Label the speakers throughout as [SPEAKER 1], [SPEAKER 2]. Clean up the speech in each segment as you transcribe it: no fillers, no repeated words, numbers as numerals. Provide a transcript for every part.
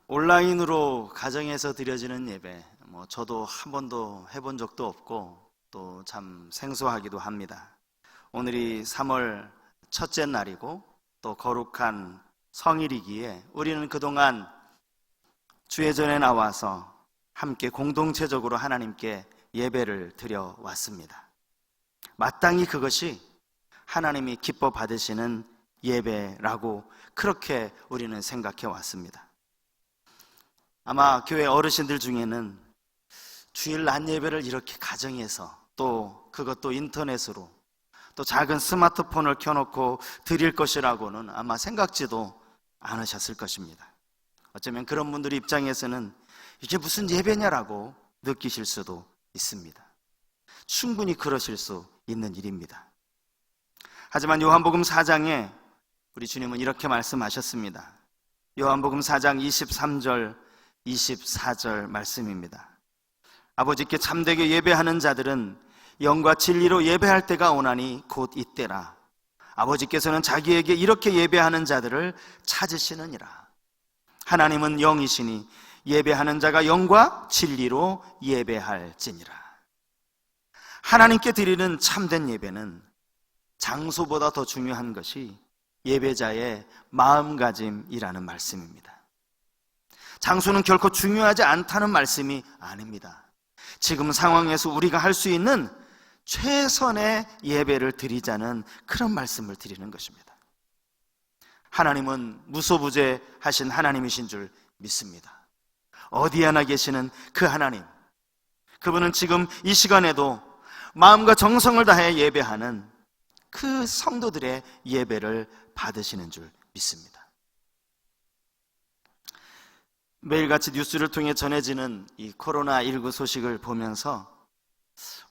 [SPEAKER 1] 온라인으로 가정에서 드려지는 예배, 저도 한 번도 해본 적도 없고 또 참 생소하기도 합니다. 오늘이 3월 첫째 날이고 또 거룩한 성일이기에 우리는 그동안 주예전에 나와서 함께 공동체적으로 하나님께 예배를 드려왔습니다. 마땅히 그것이 하나님이 기뻐 받으시는 예배라고 그렇게 우리는 생각해 왔습니다. 아마 교회 어르신들 중에는 주일 낮 예배를 이렇게 가정에서 또 그것도 인터넷으로 또 작은 스마트폰을 켜놓고 드릴 것이라고는 아마 생각지도 않으셨을 것입니다. 어쩌면 그런 분들 입장에서는 이게 무슨 예배냐라고 느끼실 수도 있습니다. 충분히 그러실 수 있는 일입니다. 하지만 요한복음 4장에 우리 주님은 이렇게 말씀하셨습니다. 요한복음 4장 23절 24절 말씀입니다. 아버지께 참되게 예배하는 자들은 영과 진리로 예배할 때가 오나니 곧 이때라. 아버지께서는 자기에게 이렇게 예배하는 자들을 찾으시느니라. 하나님은 영이시니 예배하는 자가 영과 진리로 예배할지니라. 하나님께 드리는 참된 예배는 장소보다 더 중요한 것이 예배자의 마음가짐이라는 말씀입니다. 장소는 결코 중요하지 않다는 말씀이 아닙니다. 지금 상황에서 우리가 할 수 있는 최선의 예배를 드리자는 그런 말씀을 드리는 것입니다. 하나님은 무소부재하신 하나님이신 줄 믿습니다. 어디 하나 계시는 그 하나님, 그분은 지금 이 시간에도 마음과 정성을 다해 예배하는 그 성도들의 예배를 받으시는 줄 믿습니다. 매일같이 뉴스를 통해 전해지는 이 코로나19 소식을 보면서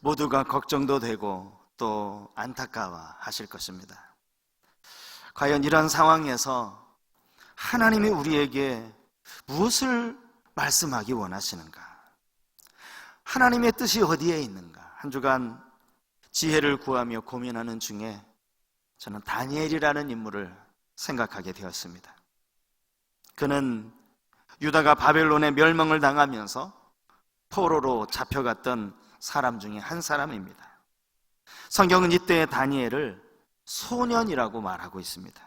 [SPEAKER 1] 모두가 걱정도 되고 또 안타까워 하실 것입니다. 과연 이런 상황에서 하나님이 우리에게 무엇을 말씀하기 원하시는가? 하나님의 뜻이 어디에 있는가? 한 주간 지혜를 구하며 고민하는 중에 저는 다니엘이라는 인물을 생각하게 되었습니다. 그는 유다가 바벨론의 멸망을 당하면서 포로로 잡혀갔던 사람 중에 한 사람입니다. 성경은 이때의 다니엘을 소년이라고 말하고 있습니다.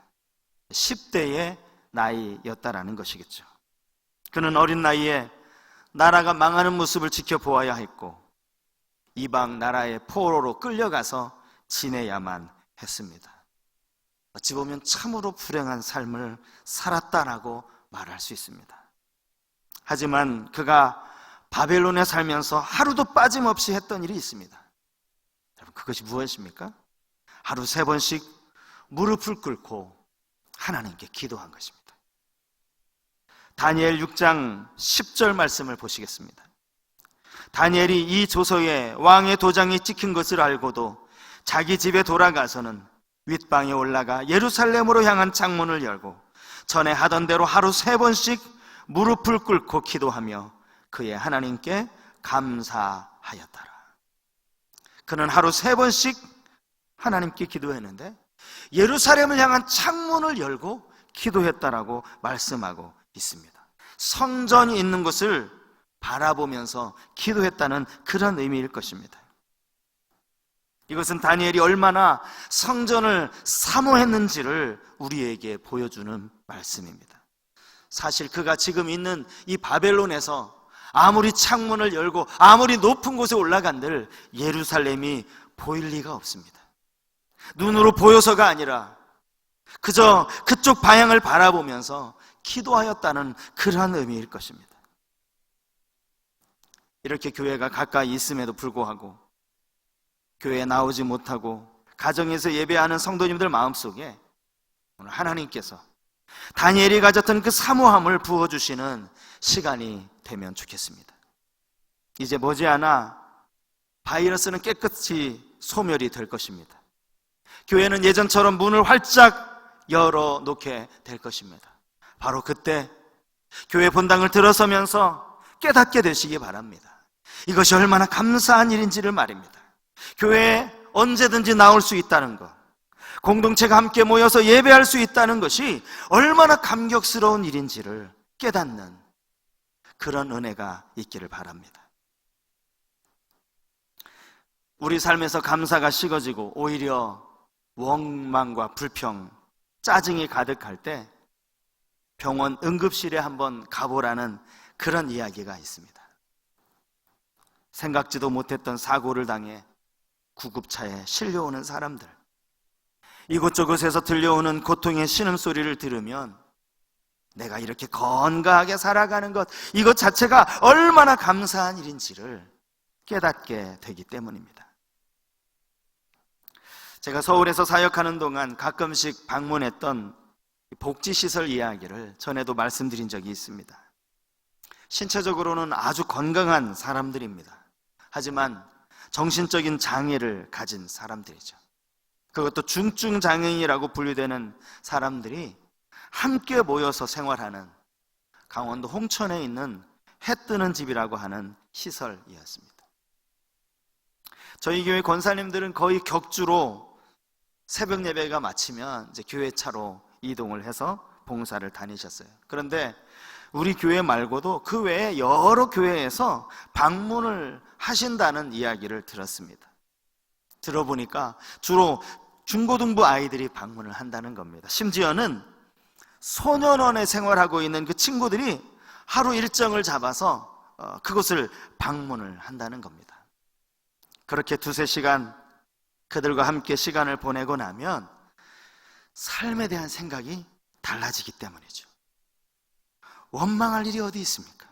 [SPEAKER 1] 10대의 나이였다라는 것이겠죠. 그는 어린 나이에 나라가 망하는 모습을 지켜보아야 했고 이방 나라의 포로로 끌려가서 지내야만 했습니다. 어찌 보면 참으로 불행한 삶을 살았다라고 말할 수 있습니다. 하지만 그가 바벨론에 살면서 하루도 빠짐없이 했던 일이 있습니다. 여러분, 그것이 무엇입니까? 하루 3번씩 무릎을 꿇고 하나님께 기도한 것입니다. 다니엘 6장 10절 말씀을 보시겠습니다. 다니엘이 이 조서에 왕의 도장이 찍힌 것을 알고도 자기 집에 돌아가서는 윗방에 올라가 예루살렘으로 향한 창문을 열고 전에 하던 대로 하루 3번씩 무릎을 꿇고 기도하며 그의 하나님께 감사하였더라. 그는 하루 3번씩 하나님께 기도했는데 예루살렘을 향한 창문을 열고 기도했다라고 말씀하고 있습니다. 성전이 있는 곳을 바라보면서 기도했다는 그런 의미일 것입니다. 이것은 다니엘이 얼마나 성전을 사모했는지를 우리에게 보여주는 말씀입니다. 사실 그가 지금 있는 이 바벨론에서 아무리 창문을 열고 아무리 높은 곳에 올라간들 예루살렘이 보일 리가 없습니다. 눈으로 보여서가 아니라 그저 그쪽 방향을 바라보면서 기도하였다는 그러한 의미일 것입니다. 이렇게 교회가 가까이 있음에도 불구하고 교회에 나오지 못하고 가정에서 예배하는 성도님들 마음속에 오늘 하나님께서 다니엘이 가졌던 그 사모함을 부어주시는 시간이 되면 좋겠습니다. 이제 머지않아 바이러스는 깨끗이 소멸이 될 것입니다. 교회는 예전처럼 문을 활짝 열어놓게 될 것입니다. 바로 그때 교회 본당을 들어서면서 깨닫게 되시기 바랍니다. 이것이 얼마나 감사한 일인지를 말입니다. 교회에 언제든지 나올 수 있다는 것, 공동체가 함께 모여서 예배할 수 있다는 것이 얼마나 감격스러운 일인지를 깨닫는 그런 은혜가 있기를 바랍니다. 우리 삶에서 감사가 식어지고 오히려 원망과 불평, 짜증이 가득할 때 병원 응급실에 한번 가보라는 그런 이야기가 있습니다. 생각지도 못했던 사고를 당해 구급차에 실려오는 사람들, 이곳저곳에서 들려오는 고통의 신음소리를 들으면 내가 이렇게 건강하게 살아가는 것, 이것 자체가 얼마나 감사한 일인지를 깨닫게 되기 때문입니다. 제가 서울에서 사역하는 동안 가끔씩 방문했던 복지시설 이야기를 전에도 말씀드린 적이 있습니다. 신체적으로는 아주 건강한 사람들입니다. 하지만 정신적인 장애를 가진 사람들이죠. 그것도 중증 장애인이라고 분류되는 사람들이 함께 모여서 생활하는 강원도 홍천에 있는 해 뜨는 집이라고 하는 시설이었습니다. 저희 교회 권사님들은 거의 격주로 새벽 예배가 마치면 이제 교회 차로 이동을 해서 봉사를 다니셨어요. 그런데 우리 교회 말고도 그 외에 여러 교회에서 방문을 하신다는 이야기를 들었습니다. 들어보니까 주로 중고등부 아이들이 방문을 한다는 겁니다. 심지어는 소년원에 생활하고 있는 그 친구들이 하루 일정을 잡아서 그곳을 방문을 한다는 겁니다. 그렇게 두세 시간 그들과 함께 시간을 보내고 나면 삶에 대한 생각이 달라지기 때문이죠. 원망할 일이 어디 있습니까?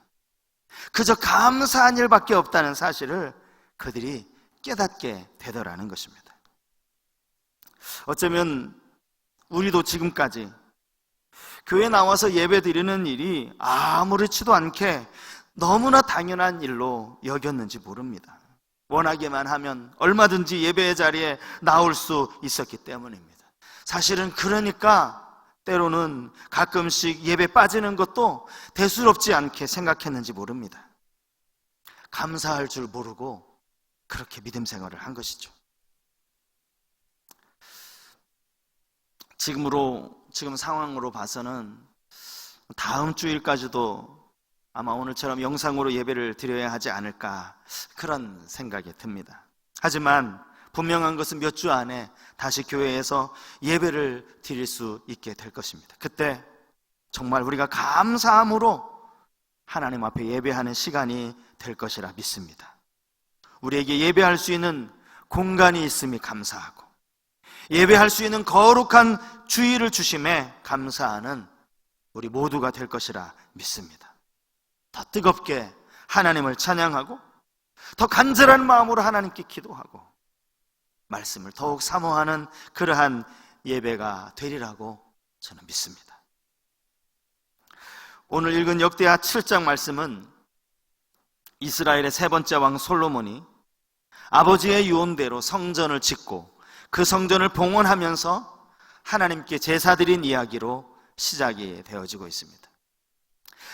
[SPEAKER 1] 그저 감사한 일밖에 없다는 사실을 그들이 깨닫게 되더라는 것입니다. 어쩌면 우리도 지금까지 교회 나와서 예배 드리는 일이 아무렇지도 않게 너무나 당연한 일로 여겼는지 모릅니다. 원하기만 하면 얼마든지 예배의 자리에 나올 수 있었기 때문입니다. 사실은 그러니까 때로는 가끔씩 예배 빠지는 것도 대수롭지 않게 생각했는지 모릅니다. 감사할 줄 모르고 그렇게 믿음 생활을 한 것이죠. 지금 상황으로 봐서는 다음 주일까지도 아마 오늘처럼 영상으로 예배를 드려야 하지 않을까, 그런 생각이 듭니다. 하지만 분명한 것은 몇 주 안에 다시 교회에서 예배를 드릴 수 있게 될 것입니다. 그때 정말 우리가 감사함으로 하나님 앞에 예배하는 시간이 될 것이라 믿습니다. 우리에게 예배할 수 있는 공간이 있음이 감사하고, 예배할 수 있는 거룩한 주의를 주심에 감사하는 우리 모두가 될 것이라 믿습니다. 더 뜨겁게 하나님을 찬양하고, 더 간절한 마음으로 하나님께 기도하고, 말씀을 더욱 사모하는 그러한 예배가 되리라고 저는 믿습니다. 오늘 읽은 역대하 7장 말씀은 이스라엘의 세 번째 왕 솔로몬이 아버지의 유언대로 성전을 짓고 그 성전을 봉헌하면서 하나님께 제사드린 이야기로 시작이 되어지고 있습니다.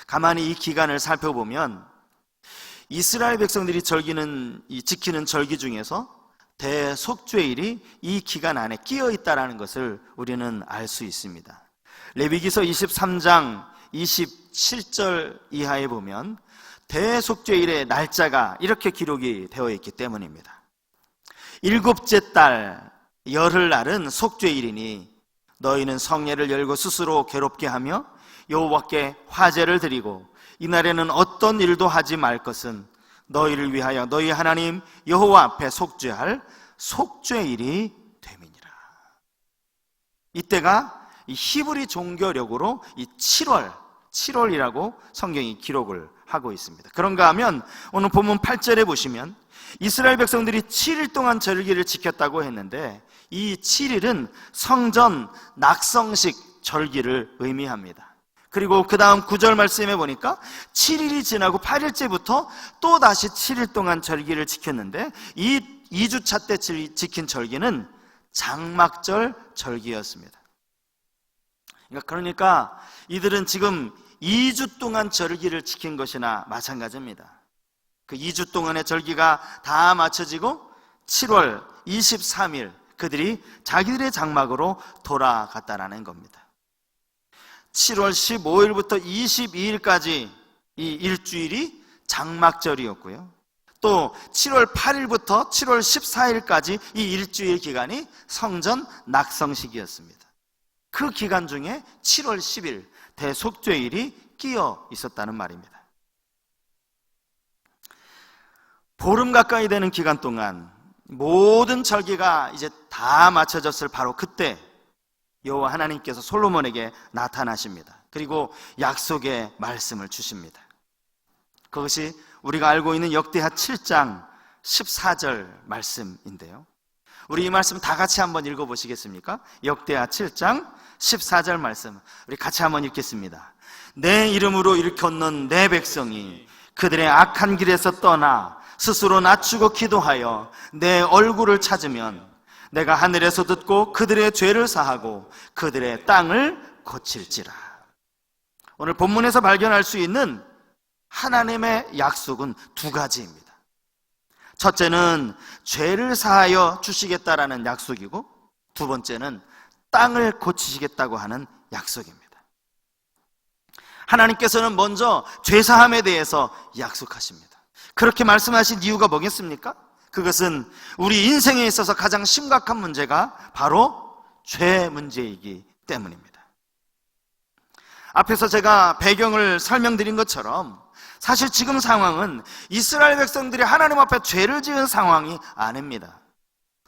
[SPEAKER 1] 가만히 이 기간을 살펴보면 이스라엘 백성들이 지키는 절기 중에서 대속죄일이 이 기간 안에 끼어 있다는 것을 우리는 알 수 있습니다. 레위기서 23장 27절 이하에 보면 대속죄일의 날짜가 이렇게 기록이 되어 있기 때문입니다. 일곱째 달 열흘날은 속죄일이니 너희는 성례를 열고 스스로 괴롭게 하며 여호와께 화제를 드리고 이날에는 어떤 일도 하지 말 것은 너희를 위하여 너희 하나님 여호와 앞에 속죄할 속죄일이 됨이니라. 이때가 이 히브리 종교력으로 이 7월이라고 성경이 기록을 하고 있습니다. 그런가 하면 오늘 본문 8절에 보시면 이스라엘 백성들이 7일 동안 절기를 지켰다고 했는데 이 7일은 성전 낙성식 절기를 의미합니다. 그리고 그 다음 9절 말씀에 보니까 7일이 지나고 8일째부터 또 다시 7일 동안 절기를 지켰는데 이 2주차 때 지킨 절기는 장막절 절기였습니다. 그러니까 이들은 지금 2주 동안 절기를 지킨 것이나 마찬가지입니다. 그 2주 동안의 절기가 다 마쳐지고 7월 23일 그들이 자기들의 장막으로 돌아갔다라는 겁니다. 7월 15일부터 22일까지 이 일주일이 장막절이었고요. 또 7월 8일부터 7월 14일까지 이 일주일 기간이 성전 낙성식이었습니다. 그 기간 중에 7월 10일 대속죄일이 끼어 있었다는 말입니다. 보름 가까이 되는 기간 동안 모든 절기가 이제 다 맞춰졌을 바로 그때 여호와 하나님께서 솔로몬에게 나타나십니다. 그리고 약속의 말씀을 주십니다. 그것이 우리가 알고 있는 역대하 7장 14절 말씀인데요. 우리 이 말씀 다 같이 한번 읽어보시겠습니까? 역대하 7장 14절 말씀 우리 같이 한번 읽겠습니다. 내 이름으로 일컫는 내 백성이 그들의 악한 길에서 떠나 스스로 낮추고 기도하여 내 얼굴을 찾으면 내가 하늘에서 듣고 그들의 죄를 사하고 그들의 땅을 고칠지라. 오늘 본문에서 발견할 수 있는 하나님의 약속은 두 가지입니다. 첫째는 죄를 사하여 주시겠다라는 약속이고, 두 번째는 땅을 고치시겠다고 하는 약속입니다. 하나님께서는 먼저 죄사함에 대해서 약속하십니다. 그렇게 말씀하신 이유가 뭐겠습니까? 그것은 우리 인생에 있어서 가장 심각한 문제가 바로 죄 문제이기 때문입니다. 앞에서 제가 배경을 설명드린 것처럼 사실 지금 상황은 이스라엘 백성들이 하나님 앞에 죄를 지은 상황이 아닙니다.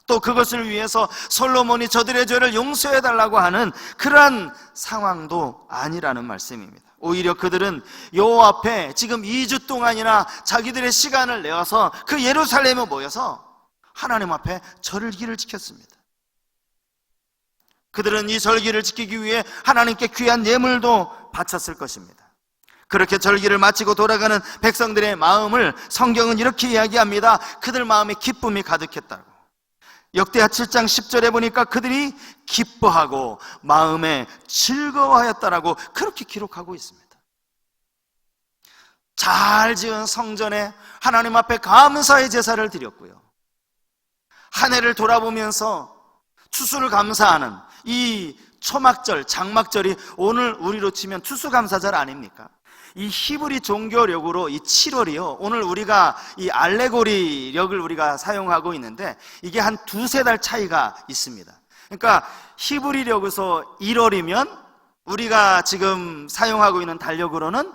[SPEAKER 1] 또 그것을 위해서 솔로몬이 저들의 죄를 용서해달라고 하는 그러한 상황도 아니라는 말씀입니다. 오히려 그들은 여호와 앞에 지금 2주 동안이나 자기들의 시간을 내어서 그 예루살렘에 모여서 하나님 앞에 절기를 지켰습니다. 그들은 이 절기를 지키기 위해 하나님께 귀한 예물도 바쳤을 것입니다. 그렇게 절기를 마치고 돌아가는 백성들의 마음을 성경은 이렇게 이야기합니다. 그들 마음에 기쁨이 가득했다고. 역대하 7장 10절에 보니까 그들이 기뻐하고 마음에 즐거워하였다라고 그렇게 기록하고 있습니다. 잘 지은 성전에 하나님 앞에 감사의 제사를 드렸고요. 한 해를 돌아보면서 추수를 감사하는 이 초막절, 장막절이 오늘 우리로 치면 추수감사절 아닙니까? 이 히브리 종교력으로 이 7월이요, 오늘 우리가 이 알레고리력을 우리가 사용하고 있는데 이게 한 두세 달 차이가 있습니다. 그러니까 히브리력에서 1월이면 우리가 지금 사용하고 있는 달력으로는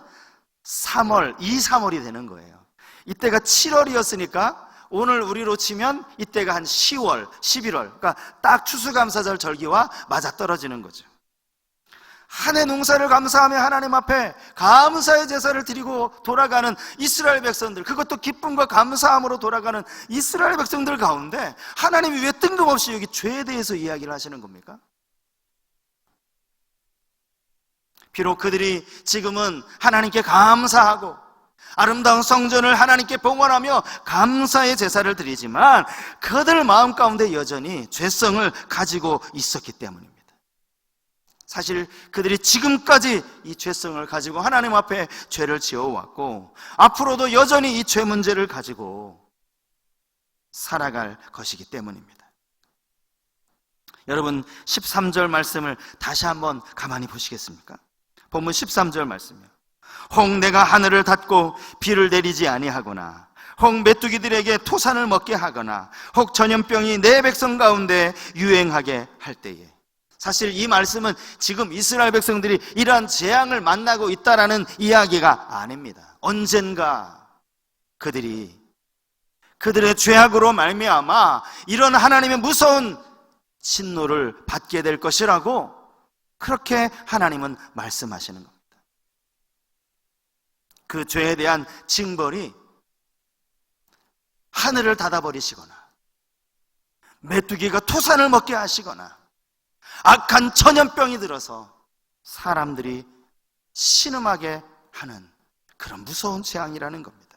[SPEAKER 1] 3월, 2, 3월이 되는 거예요. 이때가 7월이었으니까 오늘 우리로 치면 이때가 한 10월, 11월, 그러니까 딱 추수감사절 절기와 맞아떨어지는 거죠. 한 해 농사를 감사하며 하나님 앞에 감사의 제사를 드리고 돌아가는 이스라엘 백성들, 그것도 기쁨과 감사함으로 돌아가는 이스라엘 백성들 가운데 하나님이 왜 뜬금없이 여기 죄에 대해서 이야기를 하시는 겁니까? 비록 그들이 지금은 하나님께 감사하고 아름다운 성전을 하나님께 봉헌하며 감사의 제사를 드리지만 그들 마음 가운데 여전히 죄성을 가지고 있었기 때문입니다. 사실 그들이 지금까지 이 죄성을 가지고 하나님 앞에 죄를 지어왔고 앞으로도 여전히 이 죄 문제를 가지고 살아갈 것이기 때문입니다. 여러분 13절 말씀을 다시 한번 가만히 보시겠습니까? 본문 13절 말씀이요. 혹 내가 하늘을 닫고 비를 내리지 아니하거나 혹 메뚜기들에게 토산을 먹게 하거나 혹 전염병이 내 백성 가운데 유행하게 할 때에, 사실 이 말씀은 지금 이스라엘 백성들이 이러한 재앙을 만나고 있다라는 이야기가 아닙니다. 언젠가 그들의 죄악으로 말미암아 이런 하나님의 무서운 진노를 받게 될 것이라고 그렇게 하나님은 말씀하시는 겁니다. 그 죄에 대한 징벌이 하늘을 닫아버리시거나 메뚜기가 토산을 먹게 하시거나 악한 전염병이 들어서 사람들이 신음하게 하는 그런 무서운 재앙이라는 겁니다.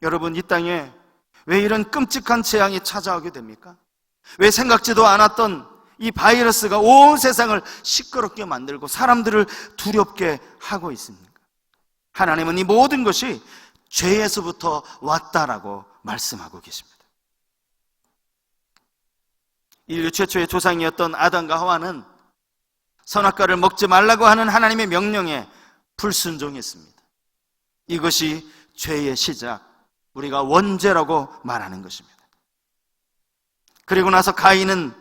[SPEAKER 1] 여러분, 이 땅에 왜 이런 끔찍한 재앙이 찾아오게 됩니까? 왜 생각지도 않았던 이 바이러스가 온 세상을 시끄럽게 만들고 사람들을 두렵게 하고 있습니까? 하나님은 이 모든 것이 죄에서부터 왔다라고 말씀하고 계십니다. 인류 최초의 조상이었던 아담과 하와는 선악과를 먹지 말라고 하는 하나님의 명령에 불순종했습니다. 이것이 죄의 시작, 우리가 원죄라고 말하는 것입니다. 그리고 나서 가인은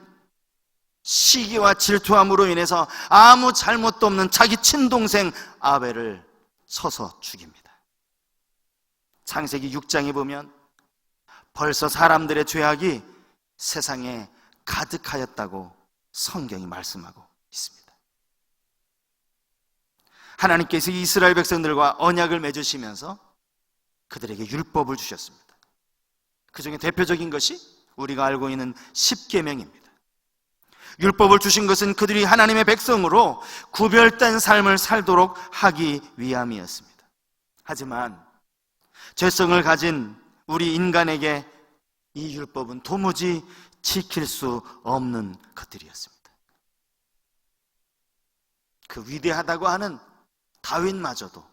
[SPEAKER 1] 시기와 질투함으로 인해서 아무 잘못도 없는 자기 친동생 아벨을 쳐서 죽입니다. 창세기 6장에 보면 벌써 사람들의 죄악이 세상에 가득하였다고 성경이 말씀하고 있습니다. 하나님께서 이스라엘 백성들과 언약을 맺으시면서 그들에게 율법을 주셨습니다. 그 중에 대표적인 것이 우리가 알고 있는 십계명입니다. 율법을 주신 것은 그들이 하나님의 백성으로 구별된 삶을 살도록 하기 위함이었습니다. 하지만 죄성을 가진 우리 인간에게 이 율법은 도무지 지킬 수 없는 것들이었습니다. 그 위대하다고 하는 다윗마저도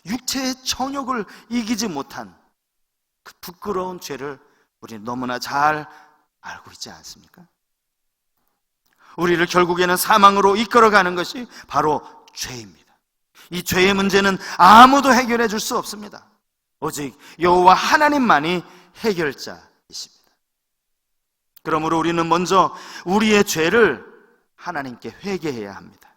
[SPEAKER 1] 육체의 정욕을 이기지 못한 그 부끄러운 죄를 우리는 너무나 잘 알고 있지 않습니까? 우리를 결국에는 사망으로 이끌어가는 것이 바로 죄입니다. 이 죄의 문제는 아무도 해결해 줄 수 없습니다. 오직 여호와 하나님만이 해결자이십니다. 그러므로 우리는 먼저 우리의 죄를 하나님께 회개해야 합니다.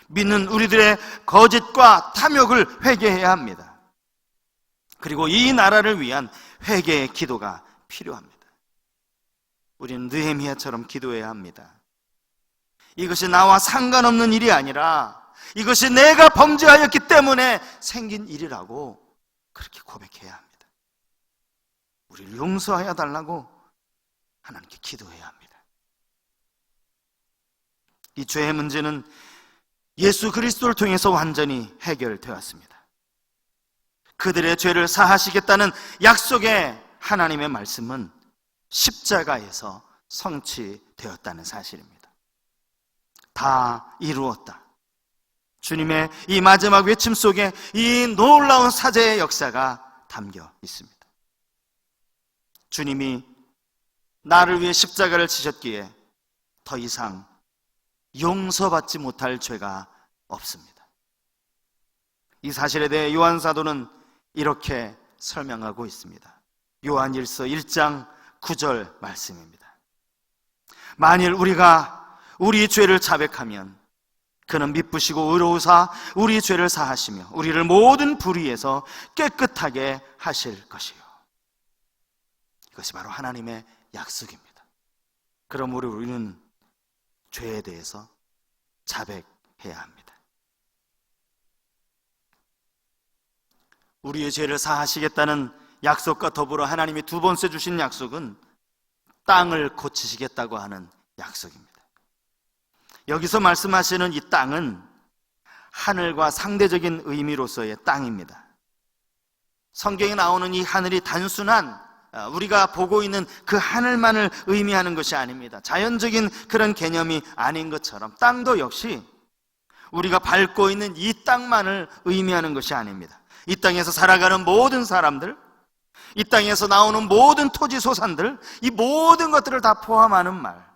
[SPEAKER 1] 믿는 우리들의 거짓과 탐욕을 회개해야 합니다. 그리고 이 나라를 위한 회개의 기도가 필요합니다. 우리는 느헤미야처럼 기도해야 합니다. 이것이 나와 상관없는 일이 아니라 이것이 내가 범죄하였기 때문에 생긴 일이라고 그렇게 고백해야 합니다. 우리를 용서하여 달라고 하나님께 기도해야 합니다. 이 죄의 문제는 예수 그리스도를 통해서 완전히 해결되었습니다. 그들의 죄를 사하시겠다는 약속의 하나님의 말씀은 십자가에서 성취되었다는 사실입니다. 다 이루었다. 주님의 이 마지막 외침 속에 이 놀라운 사죄의 역사가 담겨 있습니다. 주님이 나를 위해 십자가를 지셨기에 더 이상 용서받지 못할 죄가 없습니다. 이 사실에 대해 요한 사도는 이렇게 설명하고 있습니다. 요한일서 1장 9절 말씀입니다. 만일 우리가 우리 죄를 자백하면 그는 미쁘시고 의로우사 우리 죄를 사하시며 우리를 모든 불의에서 깨끗하게 하실 것이요. 이것이 바로 하나님의 약속입니다. 그러므로 우리는 죄에 대해서 자백해야 합니다. 우리의 죄를 사하시겠다는 약속과 더불어 하나님이 두 번째 주신 약속은 땅을 고치시겠다고 하는 약속입니다. 여기서 말씀하시는 이 땅은 하늘과 상대적인 의미로서의 땅입니다. 성경에 나오는 이 하늘이 단순한 우리가 보고 있는 그 하늘만을 의미하는 것이 아닙니다. 자연적인 그런 개념이 아닌 것처럼 땅도 역시 우리가 밟고 있는 이 땅만을 의미하는 것이 아닙니다. 이 땅에서 살아가는 모든 사람들, 이 땅에서 나오는 모든 토지 소산들, 이 모든 것들을 다 포함하는 말,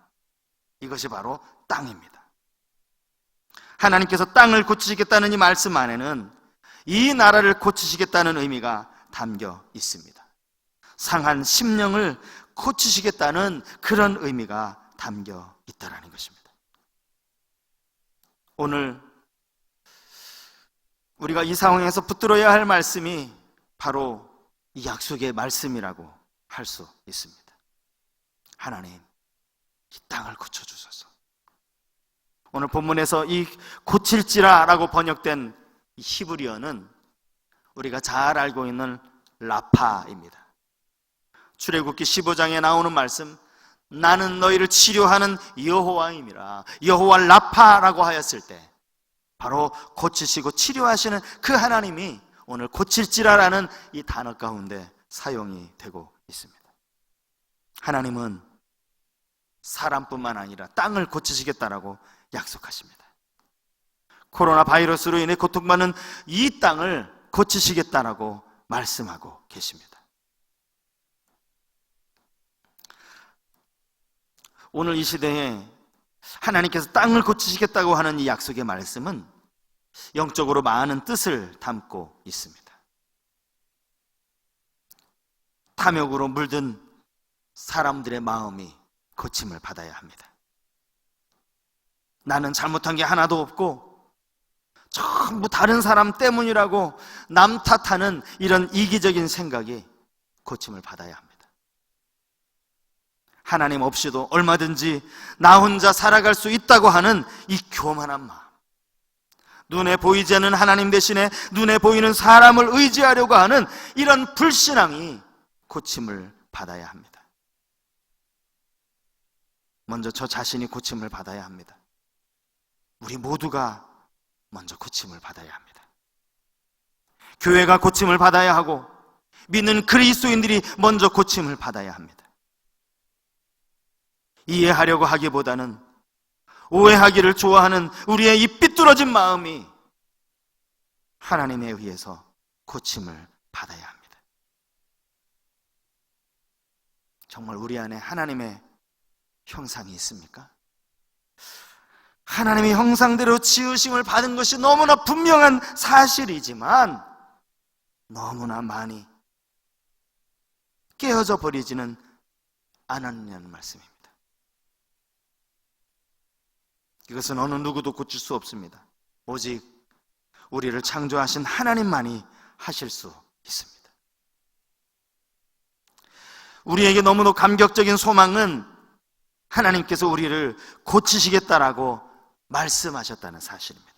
[SPEAKER 1] 이것이 바로 땅입니다. 하나님께서 땅을 고치시겠다는 이 말씀 안에는 이 나라를 고치시겠다는 의미가 담겨 있습니다. 상한 심령을 고치시겠다는 그런 의미가 담겨 있다는 것입니다. 오늘 우리가 이 상황에서 붙들어야 할 말씀이 바로 이 약속의 말씀이라고 할 수 있습니다. 하나님, 이 땅을 고쳐주소서. 오늘 본문에서 이 고칠지라라고 번역된 이 히브리어는 우리가 잘 알고 있는 라파입니다. 출애굽기 15장에 나오는 말씀, 나는 너희를 치료하는 여호와임이라, 여호와 라파라고 하였을 때 바로 고치시고 치료하시는 그 하나님이 오늘 고칠지라라는 이 단어 가운데 사용이 되고 있습니다. 하나님은 사람뿐만 아니라 땅을 고치시겠다라고 약속하십니다. 코로나 바이러스로 인해 고통받는 이 땅을 고치시겠다라고 말씀하고 계십니다. 오늘 이 시대에 하나님께서 땅을 고치시겠다고 하는 이 약속의 말씀은 영적으로 많은 뜻을 담고 있습니다. 탐욕으로 물든 사람들의 마음이 고침을 받아야 합니다. 나는 잘못한 게 하나도 없고 전부 다른 사람 때문이라고 남 탓하는 이런 이기적인 생각이 고침을 받아야 합니다. 하나님 없이도 얼마든지 나 혼자 살아갈 수 있다고 하는 이 교만한 마음, 눈에 보이지 않는 하나님 대신에 눈에 보이는 사람을 의지하려고 하는 이런 불신앙이 고침을 받아야 합니다. 먼저 저 자신이 고침을 받아야 합니다. 우리 모두가 먼저 고침을 받아야 합니다. 교회가 고침을 받아야 하고 믿는 그리스도인들이 먼저 고침을 받아야 합니다. 이해하려고 하기보다는 오해하기를 좋아하는 우리의 이 삐뚤어진 마음이 하나님에 의해서 고침을 받아야 합니다. 정말 우리 안에 하나님의 형상이 있습니까? 하나님의 형상대로 지으심을 받은 것이 너무나 분명한 사실이지만 너무나 많이 깨어져 버리지는 않았냐는 말씀입니다. 이것은 어느 누구도 고칠 수 없습니다. 오직 우리를 창조하신 하나님만이 하실 수 있습니다. 우리에게 너무도 감격적인 소망은 하나님께서 우리를 고치시겠다라고 말씀하셨다는 사실입니다.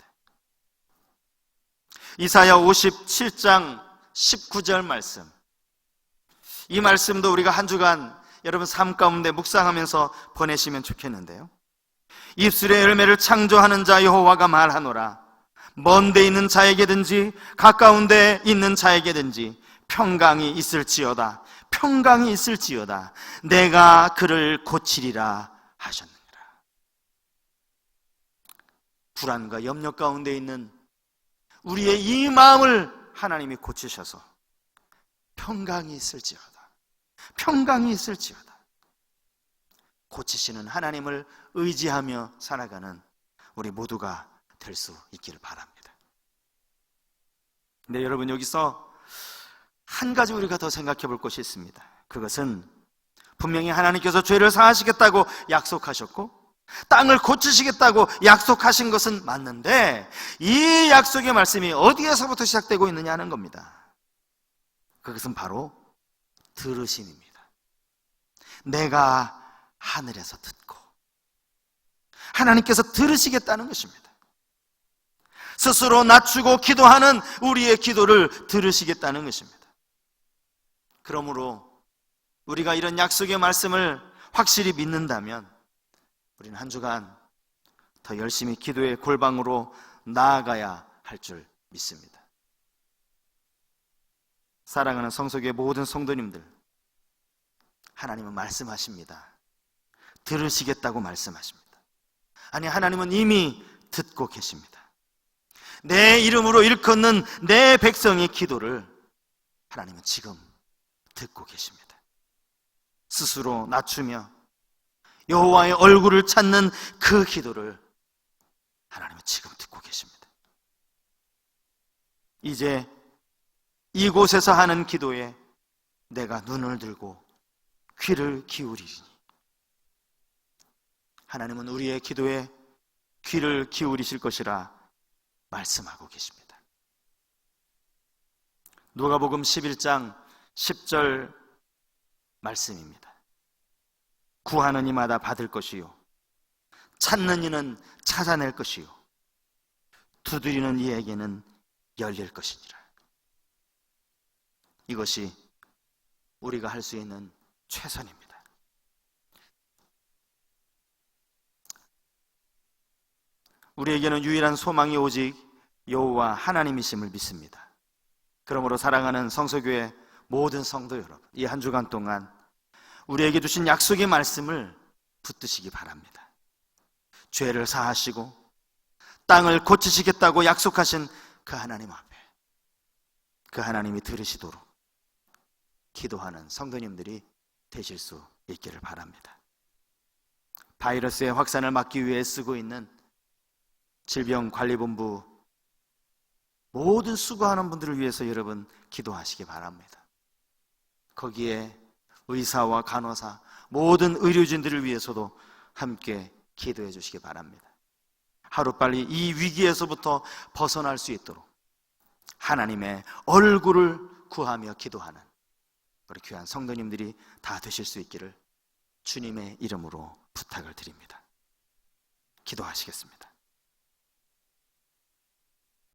[SPEAKER 1] 이사야 57장 19절 말씀, 이 말씀도 우리가 한 주간 여러분 삶 가운데 묵상하면서 보내시면 좋겠는데요. 입술의 열매를 창조하는 자 여호와가 말하노라. 먼 데 있는 자에게든지 가까운 데 있는 자에게든지 평강이 있을지어다. 평강이 있을지어다. 내가 그를 고치리라 하셨느니라. 불안과 염려 가운데 있는 우리의 이 마음을 하나님이 고치셔서 평강이 있을지어다. 평강이 있을지어다. 고치시는 하나님을 의지하며 살아가는 우리 모두가 될 수 있기를 바랍니다. 근데 여러분, 여기서 한 가지 우리가 더 생각해 볼 것이 있습니다. 그것은 분명히 하나님께서 죄를 사하시겠다고 약속하셨고 땅을 고치시겠다고 약속하신 것은 맞는데 이 약속의 말씀이 어디에서부터 시작되고 있느냐 하는 겁니다. 그것은 바로 들으심입니다. 내가 하늘에서 듣고 하나님께서 들으시겠다는 것입니다. 스스로 낮추고 기도하는 우리의 기도를 들으시겠다는 것입니다. 그러므로 우리가 이런 약속의 말씀을 확실히 믿는다면 우리는 한 주간 더 열심히 기도의 골방으로 나아가야 할 줄 믿습니다. 사랑하는 성소교의 모든 성도님들, 하나님은 말씀하십니다. 들으시겠다고 말씀하십니다. 아니, 하나님은 이미 듣고 계십니다. 내 이름으로 일컫는 내 백성의 기도를 하나님은 지금 듣고 계십니다. 스스로 낮추며 여호와의 얼굴을 찾는 그 기도를 하나님은 지금 듣고 계십니다. 이제 이곳에서 하는 기도에 내가 눈을 들고 귀를 기울이리니, 하나님은 우리의 기도에 귀를 기울이실 것이라 말씀하고 계십니다. 누가복음 11장 10절 말씀입니다. 구하는 이마다 받을 것이요 찾는 이는 찾아낼 것이요 두드리는 이에게는 열릴 것이니라. 이것이 우리가 할 수 있는 최선입니다. 우리에게는 유일한 소망이 오직 여호와 하나님이심을 믿습니다. 그러므로 사랑하는 성서교회 모든 성도 여러분, 이 한 주간 동안 우리에게 주신 약속의 말씀을 붙드시기 바랍니다. 죄를 사하시고 땅을 고치시겠다고 약속하신 그 하나님 앞에 그 하나님이 들으시도록 기도하는 성도님들이 되실 수 있기를 바랍니다. 바이러스의 확산을 막기 위해 쓰고 있는 질병관리본부 모든 수고하는 분들을 위해서 여러분 기도하시기 바랍니다. 거기에 의사와 간호사, 모든 의료진들을 위해서도 함께 기도해 주시기 바랍니다. 하루빨리 이 위기에서부터 벗어날 수 있도록 하나님의 얼굴을 구하며 기도하는 우리 귀한 성도님들이 다 되실 수 있기를 주님의 이름으로 부탁을 드립니다. 기도하시겠습니다.